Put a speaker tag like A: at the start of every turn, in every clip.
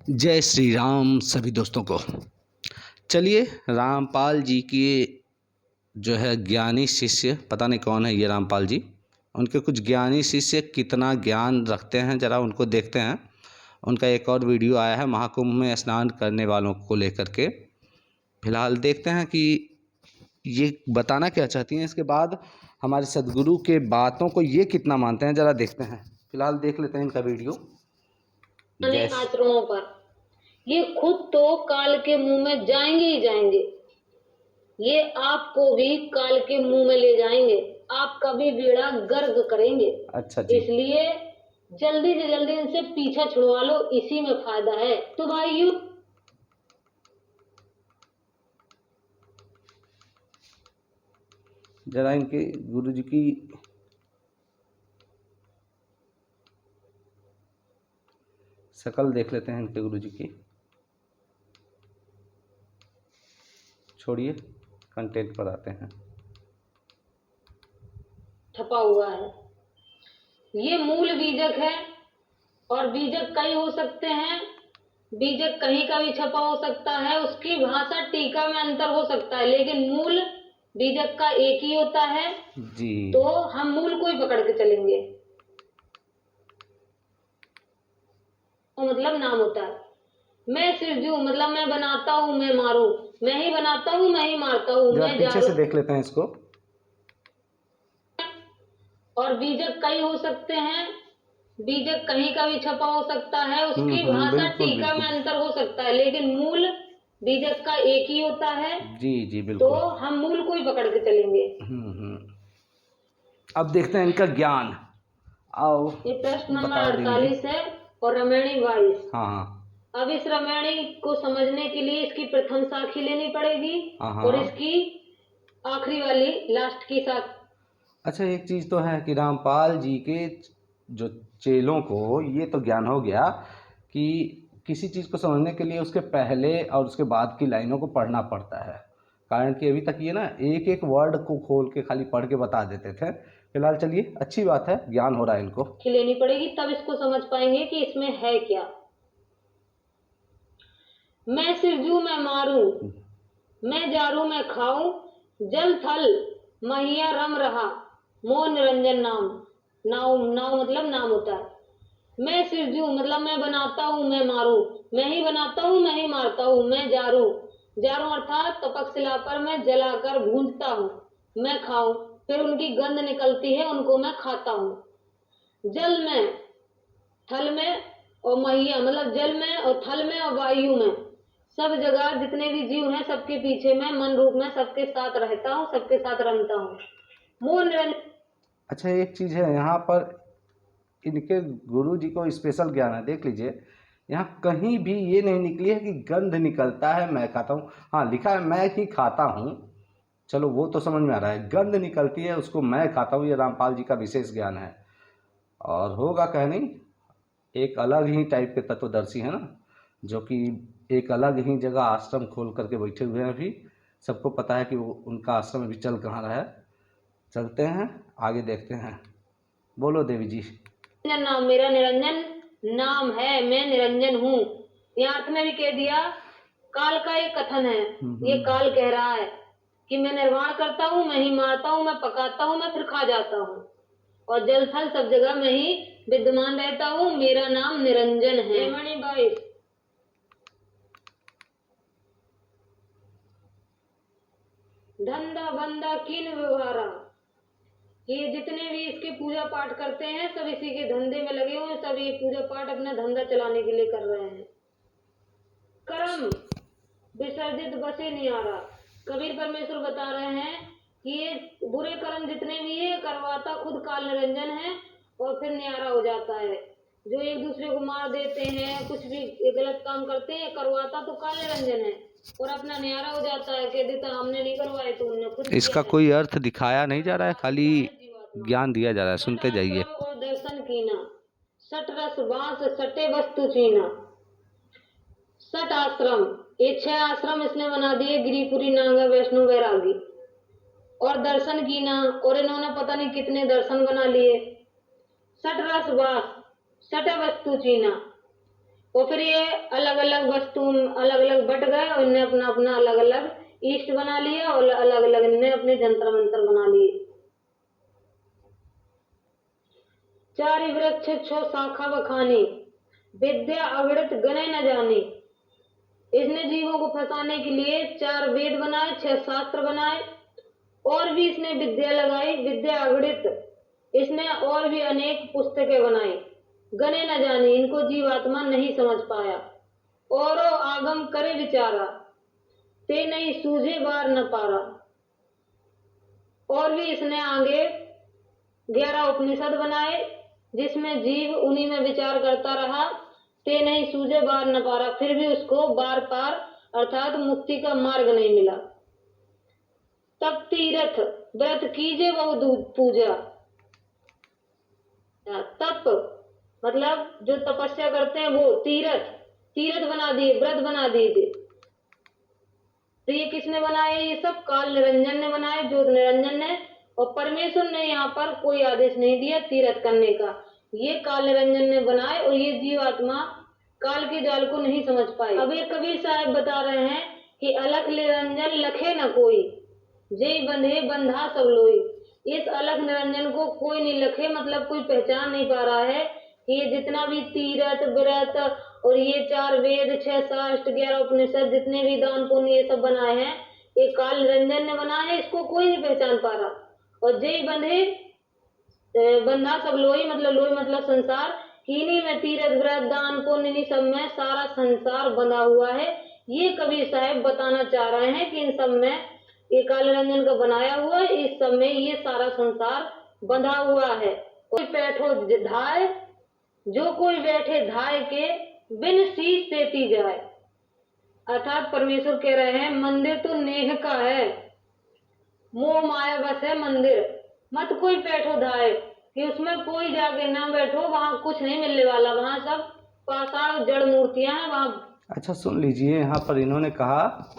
A: जय श्री राम सभी दोस्तों को। चलिए, रामपाल जी के जो है ज्ञानी शिष्य, पता नहीं कौन है ये रामपाल जी, उनके कुछ ज्ञानी शिष्य कितना ज्ञान रखते हैं ज़रा उनको देखते हैं। उनका एक और वीडियो आया है महाकुंभ में स्नान करने वालों को लेकर के। फिलहाल देखते हैं कि ये बताना क्या चाहती हैं, इसके बाद हमारे सदगुरु के बातों को ये कितना मानते हैं, ज़रा देखते हैं। फिलहाल देख लेते हैं इनका वीडियो।
B: अनेक आश्रमों पर ये खुद तो काल के मुंह में जाएंगे ही जाएंगे, ये आपको भी काल के मुंह में ले जाएंगे, आपका भी बेड़ा गर्क करेंगे।
A: अच्छा जी।
B: इसलिए जल्दी से जल्दी इनसे पीछा छुड़वा लो, इसी में फायदा है। तो भाइयों,
A: जरा इनके गुरु जी की शक्ल देख लेते हैं, इनके गुरु जी की। छोड़िए, कंटेंट पर आते हैं।
B: छपा हुआ है, ये मूल बीजक है और बीजक कई हो सकते हैं, बीजक कहीं का भी छपा हो सकता है, उसकी भाषा टीका में अंतर हो सकता है, लेकिन मूल बीजक का एक ही होता है जी। तो हम मूल को ही पकड़ के चलेंगे। और मतलब नाम होता है, मैं सिरजू मतलब मैं बनाता हूँ, मैं मारूं, मैं ही बनाता हूँ, मैं ही मारता हूँ, मैं
A: पीछे से देख लेते हैं इसको।
B: और बीजक कई हो सकते हैं, बीजक कहीं का भी छपा हो सकता है, उसकी भाषा टीका में अंतर हो सकता है, लेकिन मूल बीजक का एक ही होता है जी जी बिल्कुल। तो हम मूल को ही पकड़ के चलेंगे।
A: अब देखते हैं इनका ज्ञान। आओ,
B: ये प्रश्न नंबर 48 है और रामायणी 22।
A: हाँ।
B: अब इस रामायणी को समझने के लिए इसकी प्रथम साखी लेनी पड़ेगी और इसकी आखिरी वाली लास्ट की साख।
A: अच्छा, एक चीज़ तो है कि रामपाल जी के जो चेलों को ये तो ज्ञान हो गया कि किसी चीज़ को समझने के लिए उसके पहले और उसके बाद की लाइनों को पढ़ना पड़ता है। कारण कि अभी तक ये ना एक एक वर्ड को खोल के खाली पढ़ के बता देते थे। फिलहाल चलिए, अच्छी बात है, ज्ञान हो रहा है इनको।
B: लेनी पड़ेगी तब इसको समझ पाएंगे कि इसमें है क्या। मैं सिरजू मैं मारूं, मैं जारूं मैं खाऊं, जल थल महिया रम रहा, मोह निरंजन नाम। नाव नाव मतलब नाम होता है। मैं सिरजू मतलब मैं बनाता हूँ, मैं मारूं, मैं ही बनाता हूँ, मैं ही मारता हूँ, मैं जारूं, जारूं अर्थात तपकशिला पर मैं जलाकर भूंजता हूँ, मैं खाऊं, फिर उनकी गंध निकलती है, उनको मैं खाता हूँ। जल में, थल में और महिया मतलब जल में और थल में और वायु में, सब जगह जितने भी जीव हैं सबके पीछे मैं मन रूप में सबके साथ रहता हूँ, सबके साथ रमता हूँ। मोह निरंजन। अच्छा,
A: एक चीज़ है यहाँ पर, इनके गुरु जी को स्पेशल ज्ञान है, देख लीजिए। यहाँ कहीं भी ये नहीं निकली है कि गंध निकलता है मैं खाता हूँ। हाँ, लिखा है मैं ही खाता हूँ, चलो वो तो समझ में आ रहा है। गंध निकलती है उसको मैं खाता हूँ, ये रामपाल जी का विशेष ज्ञान है। और होगा कह नहीं, एक अलग ही टाइप के तत्वदर्शी है ना, जो कि एक अलग ही जगह आश्रम खोल करके बैठे हुए हैं। अभी सबको पता है कि वो उनका आश्रम अभी चल कहाँ रहा है। चलते हैं आगे, देखते हैं। बोलो देवी जी।
B: नाम मेरा निरंजन नाम है, मैं निरंजन हूँ। यहाँ अर्थ में भी कह दिया, काल का एक कथन है। ये काल कह रहा है कि मैं निर्वाण करता हूँ, मैं ही मारता हूँ, मैं पकाता हूँ, मैं फिर खा जाता हूँ, और जल थल सब जगह मैं ही विद्यमान रहता हूँ, मेरा नाम निरंजन है। मणि भाई, धंधा बंदा किन व्यवहारा, ये जितने भी इसके पूजा पाठ करते हैं सब इसी के धंधे में लगे हुए हैं, सब ये पूजा पाठ अपना धंधा चलाने के लिए कर रहे हैं। कर्म विसर्जित बसे नहीं आ रहा, कबीर परमेश्वर बता रहे हैं कि ये बुरे कर्म जितने भी है करवाता खुद काल निरंजन है, और फिर न्यारा हो जाता है। जो एक दूसरे को मार देते हैं, कुछ भी गलत काम करते हैं, करवाता तो काल निरंजन है और अपना न्यारा हो जाता है, कह देता हमने नहीं करवाए तो उन्होंने खुद।
A: इसका कोई अर्थ दिखाया नहीं जा रहा है, खाली ज्ञान दिया जा रहा है, सुनते जाइए।
B: और दर्शन कीना, सट रस बांस सटे वस्तु चीना। सट आश्रम, ये 6 आश्रम इसने बना दिए, गिरिपुरी नागा वैष्णो वैरागी। और दर्शन कीना, और इन्होंने पता नहीं कितने दर्शन बना लिए। सट रस बास सट वस्तु चीना, और फिर ये अलग अलग वस्तु अलग अलग बट गए और इनने अपना अपना अलग अलग ईष्ट बना लिया और अलग अलग इनने अपने जंतर मंत्र बना लिए। चारि वृक्ष छो शाखा बखानी, विद्या अगणित गणे न जानी। इसने जीवों को फंसाने के लिए 4 वेद बनाए, 6 शास्त्र बनाए और भी इसने विद्या लगाई, विद्या अगणित। इसने और भी अनेक पुस्तकें बनाई, गणे न जानी, इनको जीवात्मा नहीं समझ पाया। और आगम करे विचारा, ते नहीं सूझे बार न पारा। और भी इसने आगे 11 उपनिषद बनाए, जिसमें जीव उन्हीं में विचार करता रहा, ते नहीं सूझे बार न पारा, फिर भी उसको बार पार अर्थात मुक्ति का मार्ग नहीं मिला। तब तीर्थ व्रत कीजे बहु पूजा। तप मतलब जो तपस्या करते हैं वो तीर्थ बना दिए, व्रत बना दिए। तो ये किसने बनाए? ये सब काल निरंजन ने बनाए, ज्योत निरंजन ने। और परमेश्वर ने यहाँ पर कोई आदेश नहीं दिया तीर्थ करने का, ये काल निरंजन ने बनाए और ये जीवात्मा काल के जाल को नहीं समझ पाई। अब ये कबीर साहब बता रहे हैं कि अलख निरंजन लखे न कोई, जय बंधे बंधा सब लोई। इस अलख निरंजन को कोई नहीं लखे, मतलब कोई पहचान नहीं पा रहा है कि ये जितना भी तीर्थ व्रत और ये 4 वेद 6 शास्त्र 11 उपनिषद जितने भी दान पुण्य ये सब बनाए हैं, ये काल निरंजन ने बनाए हैं, इसको कोई नहीं पहचान पा रहा। और जय बंधे बंधा सब लोई, मतलब लोई मतलब संसार, किन्हीं में तीर्थ व्रत दान पुण्य इन सब में सारा संसार बंधा हुआ है। ये कबीर साहब बताना चाह रहे हैं कि इन सब में ये काल निरंजन का बनाया हुआ है, इस सब में ये सारा संसार बंधा हुआ है। कोई बैठो धाय, जो कोई बैठे धाय के बिन शीश सेती जाए। अर्थात परमेश्वर कह रहे हैं मंदिर तो नेह का है, मोह माया बस है मंदिर, मत कोई बैठो धाय कि उसमें कोई जाके ना बैठो, वहां कुछ नहीं मिलने वाला, वहां सब पाषाण जड़ मूर्तियां हैं वहां।
A: अच्छा सुन लीजिए, यहाँ पर इन्होंने कहा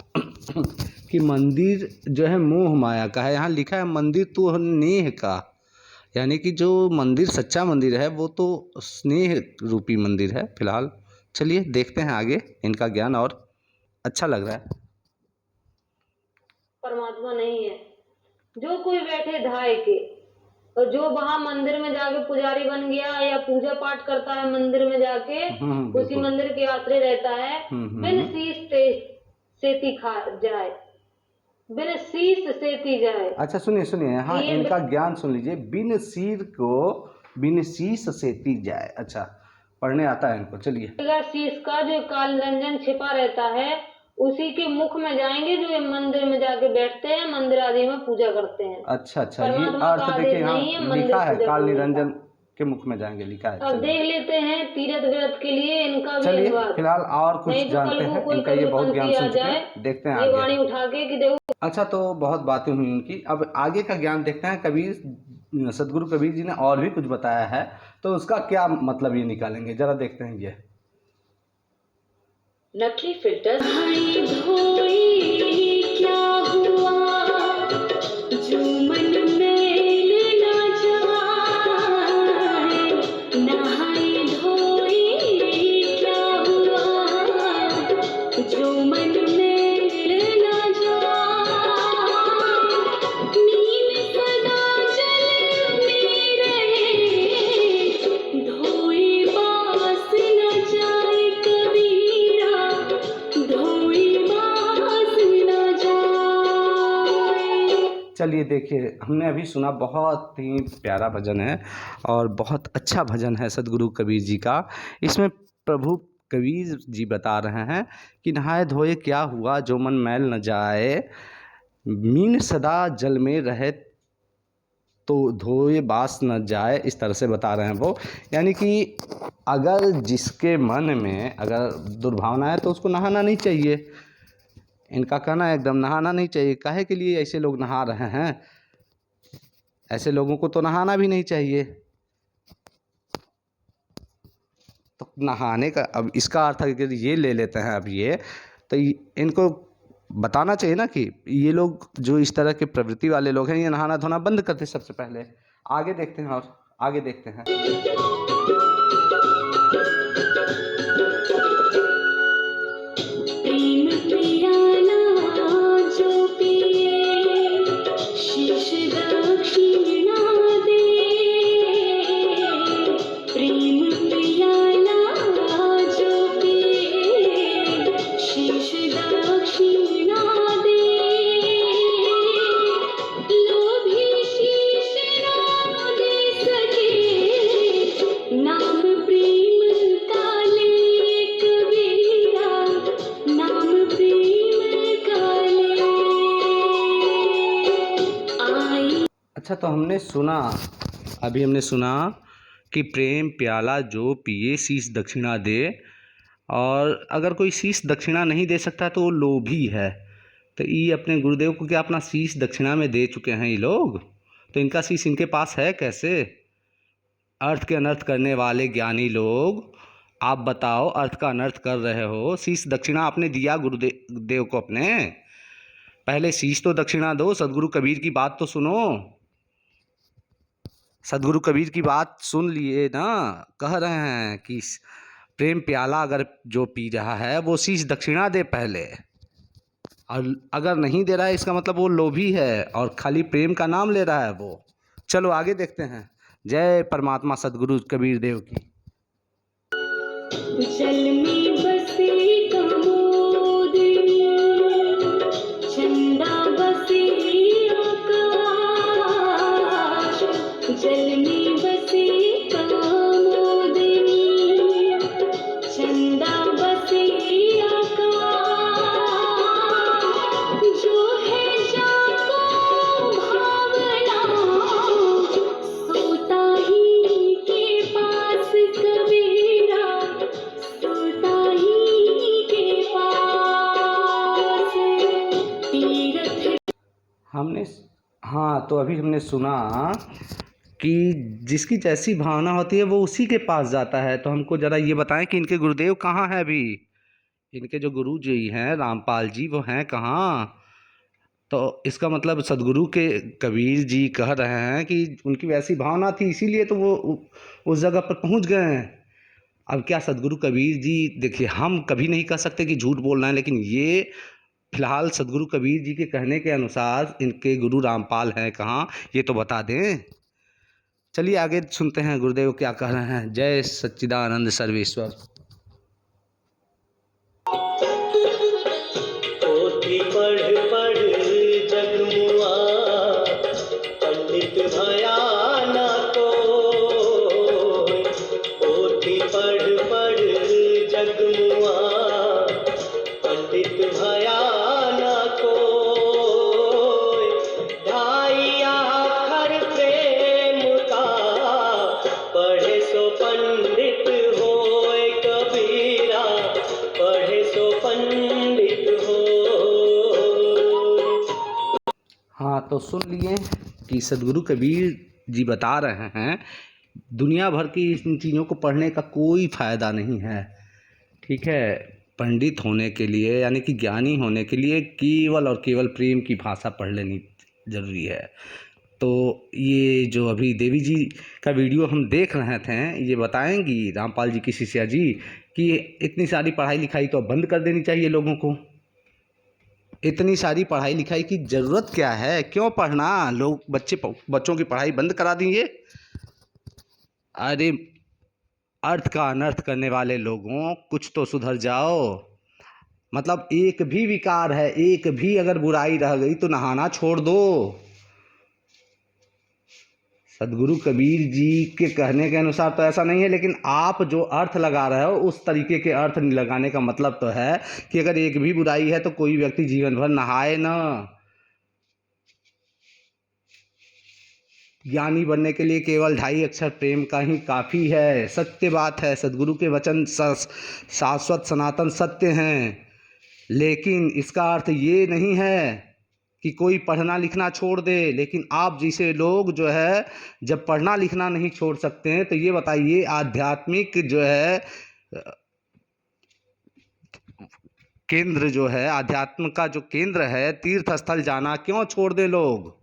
A: कि मंदिर जो है मोह माया का है। यहाँ लिखा है मंदिर तो नेह का, यानी कि जो मंदिर सच्चा मंदिर है वो तो स्नेह रूपी मंदिर है। फिलहाल चलिए देखते हैं आगे इनका ज्ञान, और अच्छा लग रहा है।
B: परमात्मा नहीं है जो कोई बैठे धाय के, और जो वहां मंदिर में जाके पुजारी बन गया या पूजा पाठ करता है मंदिर में जाके, उसी मंदिर के आश्रय रहता है, बिन शीश सेती खा जाए, बिन शीश सेती जाए।
A: अच्छा सुनिए यहाँ इनका ज्ञान सुन लीजिए, बिन सिर को बिन शीश सेती जाए। अच्छा पढ़ने आता है इनको, चलिए।
B: शीश का जो काल निरंजन छिपा रहता है उसी के मुख में जाएंगे, जो ये मंदिर में जाके बैठते हैं, मंदिर आदि में पूजा करते हैं।
A: अच्छा ये अर्थ देखिए यहाँ लिखा है काल निरंजन के मुख में जाएंगे, लिखा है।
B: अब देख लेते हैं तीर्थ व्रत के लिए इनका भी
A: चलिए
B: अनुवाद।
A: फिलहाल और कुछ जानते हैं, इनका ये बहुत ज्ञान सुन चुके हैं, देखते हैं
B: ये वाणी उठा के कि देखो।
A: अच्छा तो बहुत बातें हुई इनकी, अब आगे का ज्ञान देखते हैं। कबीर सदगुरु कबीर जी ने और भी कुछ बताया है, तो उसका क्या मतलब ये निकालेंगे, जरा देखते हैं। ये
B: नकली फिल्टर क्या हुआ जो मन में ना जाए, नहाई धोई क्या हुआ जो मन में ना जाए, नील सदा जल में रहे, धोई बास न जाए कबीरा, धोई बास न जाए।
A: चलिए देखिए, हमने अभी सुना, बहुत ही प्यारा भजन है और बहुत अच्छा भजन है सदगुरु कबीर जी का। इसमें प्रभु कबीर जी बता रहे हैं कि नहाए धोए क्या हुआ जो मन मैल न जाए, मीन सदा जल में रहे तो धोए बास न जाए, इस तरह से बता रहे हैं वो। यानी कि अगर जिसके मन में अगर दुर्भावना है तो उसको नहाना नहीं चाहिए। इनका कहना है एकदम नहाना नहीं चाहिए। काहे के लिए ऐसे लोग नहा रहे हैं? ऐसे लोगों को तो नहाना भी नहीं चाहिए। तो नहाने का, अब इसका अर्थ अगर ये ले लेते हैं, अब ये तो इनको बताना चाहिए ना कि ये लोग जो इस तरह के प्रवृत्ति वाले लोग हैं, ये नहाना धोना बंद करते सबसे पहले। आगे देखते हैं और आगे देखते हैं। अच्छा, तो अभी हमने सुना कि प्रेम प्याला जो पिए शीश दक्षिणा दे, और अगर कोई शीश दक्षिणा नहीं दे सकता तो वो लोभी है। तो ये अपने गुरुदेव को क्या अपना शीश दक्षिणा में दे चुके हैं ये लोग? तो इनका शीश इनके पास है कैसे? अर्थ के अनर्थ करने वाले ज्ञानी लोग, आप बताओ, अर्थ का अनर्थ कर रहे हो। शीश दक्षिणा आपने दिया गुरुदेव को अपने, पहले शीश तो दक्षिणा दो। सदगुरु कबीर की बात तो सुनो, सदगुरु कबीर की बात सुन लिए ना। कह रहे हैं कि प्रेम प्याला अगर जो पी रहा है वो शीश दक्षिणा दे पहले, और अगर नहीं दे रहा है इसका मतलब वो लोभी है और खाली प्रेम का नाम ले रहा है वो। चलो आगे देखते हैं। जय परमात्मा सदगुरु कबीर देव की।
B: जल में बसे कमोदिनी, चंदा बसे आकाश। जल में बसे कमोदिनी, चंदा बसे आकाश। जो है जाको भावना, सोता ही के पास कबीरा, सोता ही के पास। तीरथ
A: तो अभी हमने सुना कि जिसकी जैसी भावना होती है वो उसी के पास जाता है। तो हमको ज़रा ये बताएं कि इनके गुरुदेव कहाँ हैं अभी? इनके जो गुरु जी हैं रामपाल जी, वो हैं कहाँ? तो इसका मतलब सदगुरु के कबीर जी कह रहे हैं कि उनकी वैसी भावना थी इसीलिए तो वो उस जगह पर पहुंच गए हैं। अब क्या सदगुरु कबीर जी, देखिए हम कभी नहीं कह सकते कि झूठ बोल रहे हैं, लेकिन ये फिलहाल सदगुरु कबीर जी के कहने के अनुसार इनके गुरु रामपाल हैं कहाँ, ये तो बता दें। चलिए आगे सुनते हैं गुरुदेव क्या कह रहे हैं। जय सच्चिदानंद सर्वेश्वर।
C: पोथी पढ़ पढ़ जगमुआ, पंडित भया न कोय। पोथी पढ़ पढ़ जगमुआ, पंडित भया न कोय। ढाई आखर प्रेम का, पढ़े सो पंडित होय कबीरा, पढ़े सो पंडित हो।
A: हाँ, तो सुन लिए कि सदगुरु कबीर जी बता रहे हैं दुनिया भर की इन चीज़ों को पढ़ने का कोई फ़ायदा नहीं है। ठीक है, पंडित होने के लिए यानी कि ज्ञानी होने के लिए केवल और केवल प्रेम की भाषा पढ़ लेनी ज़रूरी है। तो ये जो अभी देवी जी का वीडियो हम देख रहे थे, ये बताएंगी रामपाल जी की शिष्या जी कि इतनी सारी पढ़ाई लिखाई तो बंद कर देनी चाहिए लोगों को। इतनी सारी पढ़ाई लिखाई की ज़रूरत क्या है? क्यों पढ़ना? लोग बच्चों की पढ़ाई बंद करा देंगे? अरे अर्थ का अनर्थ करने वाले लोगों, कुछ तो सुधर जाओ। मतलब एक भी विकार है, एक भी अगर बुराई रह गई तो नहाना छोड़ दो। सदगुरु कबीर जी के कहने के अनुसार तो ऐसा नहीं है, लेकिन आप जो अर्थ लगा रहे हो उस तरीके के अर्थ लगाने का मतलब तो है कि अगर एक भी बुराई है तो कोई व्यक्ति जीवन भर नहाए ना। ज्ञानी बनने के लिए केवल 2.5 अक्षर प्रेम का ही काफ़ी है। सत्य बात है, सदगुरु के वचन शाश्वत सनातन सत्य हैं, लेकिन इसका अर्थ ये नहीं है कि कोई पढ़ना लिखना छोड़ दे। लेकिन आप जैसे लोग जो है जब पढ़ना लिखना नहीं छोड़ सकते हैं तो ये बताइए आध्यात्मिक जो है केंद्र जो है, आध्यात्म का जो केंद्र है, तीर्थ स्थल जाना क्यों छोड़ दे लोग?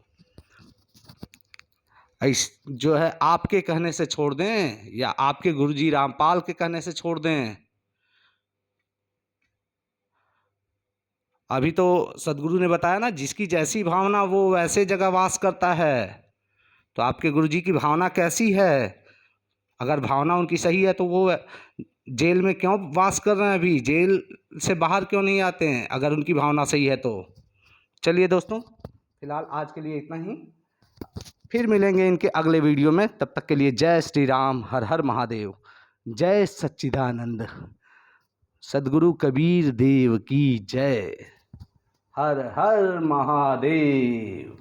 A: जो है आपके कहने से छोड़ दें या आपके गुरुजी रामपाल के कहने से छोड़ दें? अभी तो सदगुरु ने बताया ना, जिसकी जैसी भावना वो वैसे जगह वास करता है। तो आपके गुरुजी की भावना कैसी है? अगर भावना उनकी सही है तो वो जेल में क्यों वास कर रहे हैं? अभी जेल से बाहर क्यों नहीं आते हैं अगर उनकी भावना सही है तो? चलिए दोस्तों, फिलहाल आज के लिए इतना ही। फिर मिलेंगे इनके अगले वीडियो में। तब तक के लिए जय श्री राम, हर हर महादेव, जय सच्चिदानंद, सदगुरु कबीर देव की जय, हर हर महादेव।